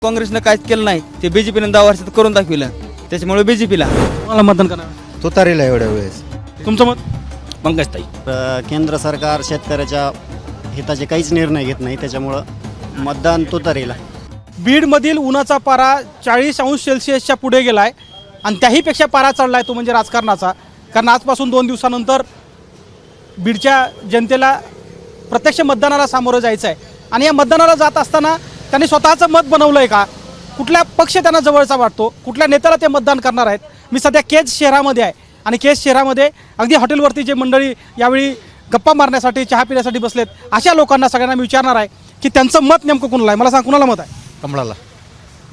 काँग्रेसनं काहीच केलं नाही ते बीजेपीनं 10 वर्षात करून दाखविलं, त्याच्यामुळे बीजेपीला कोणाला मतदान करणार? तुतारीला एवढ्या वेळेस. तुमचं मत? पंकजताई. केंद्र सरकार शेतकऱ्याच्या हिताचे काहीच निर्णय घेत नाही, त्याच्यामुळं मतदान तुतारीला. बीडमधील उन्हाचा पारा 40°C पुढे गेलाय आणि त्याहीपेक्षा पारा चढलाय तो म्हणजे राजकारणाचा. कारण आजपासून 2 दिवसानंतर बीडच्या जनतेला प्रत्यक्ष मतदानाला सामोरं जायचं आहे आणि या मतदानाला जात असताना त्यांनी स्वतःचं मत बनवलं आहे का, कुठल्या पक्ष त्यांना जवळचा वाटतो, कुठल्या नेत्याला ते मतदान करणार आहेत. मी सध्या केज शहरामध्ये आहे आणि केज शहरामध्ये अगदी हॉटेलवरती जे मंडळी यावेळी गप्पा मारण्यासाठी चहा पिण्यासाठी बसलेत अशा लोकांना सगळ्यांना मी विचारणार आहे की त्यांचं मत नेमकं कुणाला आहे. मला सांग, कुणाला मत आहे? कमळाला.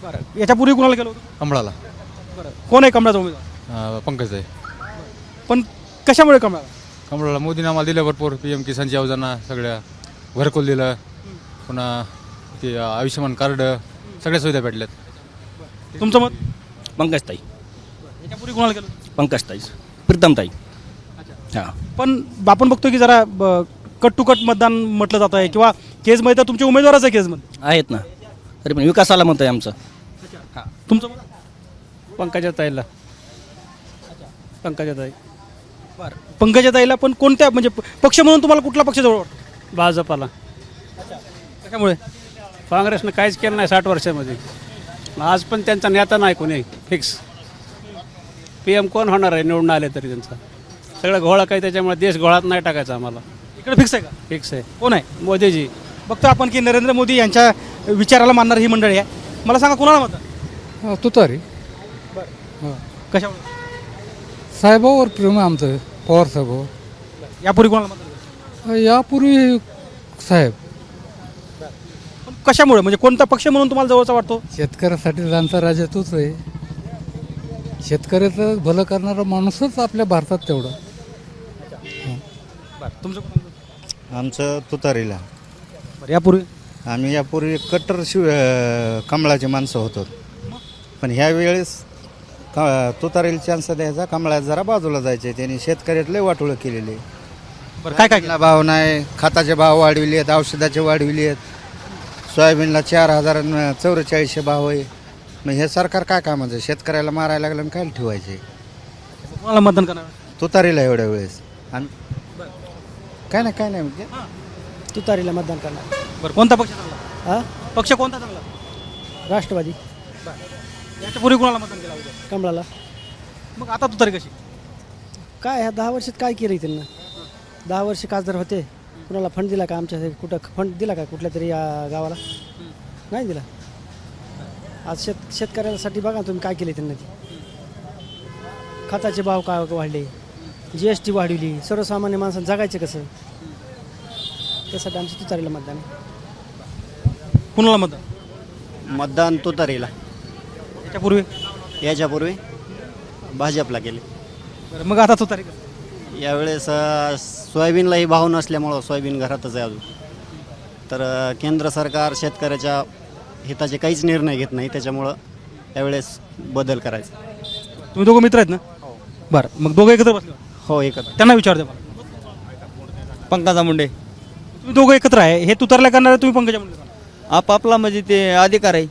बरं, याच्यापूर्वी कुणाला गेलो होतं? कमळाला. बरं, कोण आहे कमळाचा उमेदवार? पंकज आहे. पण कशामुळे कमळाला? कमळाला मोदीने आम्हाला दिलं भरपूर, PM किसानची योजना सगळ्या घरकुल दिलं, पुन्हा ते आयुष्यमान कार्ड सगळ्या सुविधा भेटल्यात. तुमचं मत? पंकजताई. याच्यापूर्वी कुणाला गेलो? पंकजताई. प्रीतमताई. हां. पण आपण बघतो की जरा कट टू कट मतदान म्हटलं जात आहे किंवा केजमध्ये तर तुमचे उमेदवारच आहे केजमध्ये. आहेत ना, तरी पण विकासाला मत आहे आमचं. तुमचं मत? पंकजाताईला. पंकजाताई. बरं, पंकजाताईला. पण कोणत्या म्हणजे पक्ष म्हणून तुम्हाला कुठला पक्ष जवळ वाटतो? भाजपाला. त्याच्यामुळे काँग्रेसनं काहीच केलं नाही 60 वर्षामध्ये. आज पण त्यांचा नेता नाही कोणी फिक्स. PM कोण होणार आहे निवडून आले तरी त्यांचा सगळं घोळा काही, त्याच्यामुळे देश घोळात नाही टाकायचा आम्हाला. इकडे फिक्स आहे का? फिक्स आहे. कोण आहे? मोदीजी. बघतो आपण की नरेंद्र मोदी यांच्या विचाराला मानणारी ही मंडळी आहे. मला सांगा, कुणाला मत? तुतारी. कशामुळे? साहेबावर प्रेम आहे आमचं, पवार साहेबावर. यापूर्वी कोणाला मत? यापूर्वी साहेब. पण कशामुळे, म्हणजे कोणता पक्ष म्हणून तुम्हाला जवळचा वाटतो? शेतकऱ्यासाठी रांचा राजा तोच आहे. शेतकऱ्याचं भलं करणारा माणूसच आपल्या भारतात तेवढा. तुमचं? आमचं तुतारीला. बरं, यापूर्वी? आम्ही यापूर्वी कट्टर कमळाचे माणसं होतो, पण ह्या वेळेस तुतारीला चान्स द्यायचा, कमळात जरा बाजूला जायचे. त्यांनी शेतकऱ्यात लय वाटोळं केलेले. बरं, काय काय? भाव नाही, खताचे भाव वाढविले आहेत, औषधाचे वाढविले आहेत, सोयाबीनला 4,044 भाव आहे. मग हे सरकार काय कामाचं आहे? शेतकऱ्याला मारायला लागलं आणि काय ठेवायचे? कोणाला मतदान करणार? तुतारीला एवढ्या वेळेस. आणि काय नाही म्हणजे तुतारीला मतदान करणार. बरं, कोणता पक्ष चांगला? हां, पक्ष कोणता चांगला? राष्ट्रवादी. याच्यापूर्वी कोणाला मतदान केलं होतं? कमळाला. मग आता तुतारी कशी? काय ह्या 10 वर्षात काय केलं त्यांना? 10 वर्ष खासदार होते, कुणाला फंड दिला का? आमच्या कुठं फंड दिला का कुठल्या तरी गावाला? नाही दिला. आज शेतकऱ्यासाठी बघा तुम्ही काय केले त्यांना. खताचे भाव काय वाढले, GST वाढवली, सर्वसामान्य माणसांना जगायचं कसं? त्यासाठी आमचं तुतारीला मतदान आहे. कुणाला मतदान? मतदान तुतारीला. याच्यापूर्वी? याच्यापूर्वी भाजपला केले. बरं, मग आता तुतारी कशी? यावेळेस सोयाबीनलाही भाव नसल्यामुळं सोयाबीन घरातच आहे अजून. तर केंद्र सरकार शेतकऱ्याच्या हिताचे काहीच निर्णय घेत नाही, त्याच्यामुळं यावेळेस बदल करायचा. तुम्ही दोघं मित्र आहेत ना? बरं, मग दोघं एकत्र बसले? हो, एकत्र. त्यांना विचारते मला. पंकजा मुंडे. तुम्ही दोघं एकत्र आहे, हे तुतारला करणार आहे, तुम्ही पंकजा मुंडे. आपापला म्हणजे ते अधिकार आहे,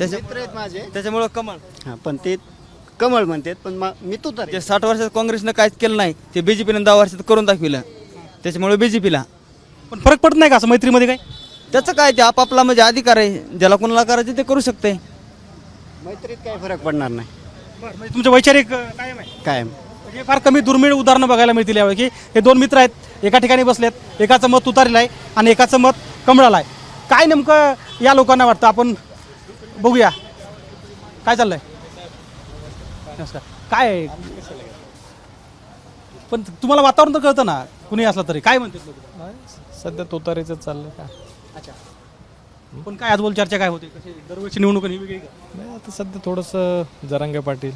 मित्र आहेत माझे. त्याच्यामुळं कमळ. हां, पण ते कमळ म्हणतात, पण मी तुतारी. ते 60 वर्षात काँग्रेसनं काहीच केलं नाही ते बीजेपीनं 10 वर्षात करून दाखविलं, त्याच्यामुळे बीजेपीला. पण फरक पडत नाही का असं मैत्रीमध्ये काय? त्याचं काय, ते आपापला म्हणजे अधिकार आहे, ज्याला कोणाला करायचं ते करू शकते. मैत्रीत काही फरक पडणार नाही. बरं, म्हणजे तुमचं वैचारिक कायम आहे? कायम. म्हणजे फार कमी दुर्मिळ उदाहरणं बघायला मिळतील यावेळी की हे 2 मित्र आहेत, एका ठिकाणी बसलेत, एकाचं मत तुतारीला आहे आणि एकाचं मत कमळाला आहे. काय नेमकं या लोकांना वाटतं आपण बघूया. काय चाललंय? काय आहे? पण तुम्हाला वातावरण तर कळतं ना, कुणी असलं तरी. काय म्हणतात लोक? सध्या तुतारीचं चाललं का? अच्छा. पण काय आजबाजू चर्चा काय होते? कशी दरवर्षी निवडणूक ही वेगळी का? नाही, आता सध्या थोडंसं जरांगे पाटील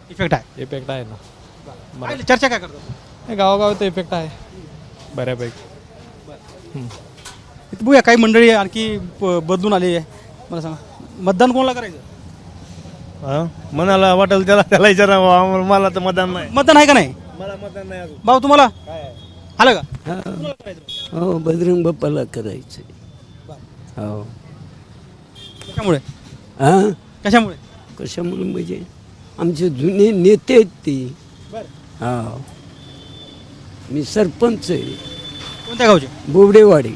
इफेक्ट आहे? इफेक्ट आहे ना. काय चर्चा काय करतात? गावागावात इफेक्ट आहे बऱ्यापैकी. इथं बघूया, काही मंडळी आणखी बदलून आली आहे. मला सांगा, मतदान कोणाला करायचं? मनाला वाटेल त्याला विचारा. मला तर मतदान नाही. मतदान आहे का नाही? मला मतदान नाही. भाऊ तुम्हाला आलं का? हो, बजरंग बाप्पाला करायचं. हो. कशामुळे हां कशामुळे कशामुळे म्हणजे आमचे जुने नेते आहेत ते. हा मी सरपंच आहे कोणत्या गावचे बोबडेवाडी.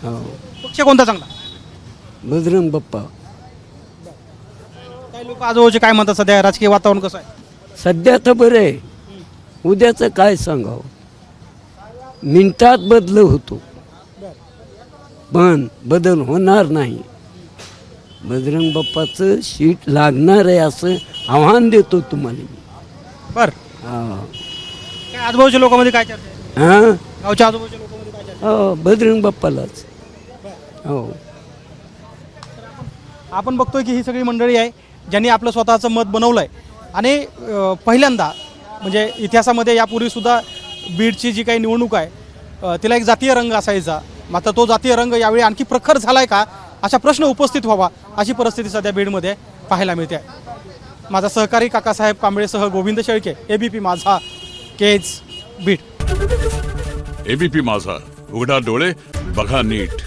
हो पक्ष कोणता चांगला बजरंग बाप्पा. काही लोक आजूबाजूचे काय म्हणतात सध्या राजकीय वातावरण कसं आहे सध्या तर बरं आहे, उद्याचं काय सांगावं. मिनिटात बदल होतो पण बदल होणार नाही. बजरंग बाप्पाचं शीट लागणार आहे असं आव्हान देतो तुम्हाला मी. बर हा काय आजूबाजूच्या लोकांमध्ये काय चर्चा आहे हां गावच्या आजूबाजूच्या लोकांमध्ये काय चर्चा हो बजरंग बाप्पालाच. हो आपण बघतोय की ही सगळी मंडळी आहे ज्यांनी आपलं स्वतःचं मत बनवलं आहे. आणि पहिल्यांदा म्हणजे इतिहासामध्ये यापूर्वीसुद्धा बीडची जी काही निवडणूक आहे तिला एक जातीय रंग असायचा. मात्र तो जातीय रंग यावेळी आणखी प्रखर झाला आहे का असा प्रश्न उपस्थित व्हावा अशी परिस्थिती सध्या बीडमध्ये पाहायला मिळते आहे. माझा सहकारी काकासाहेब कांबळेसह गोविंद शेळके, ABP माझा, केज, बीड. ABP माझा, उघडा डोळे बघा नीट.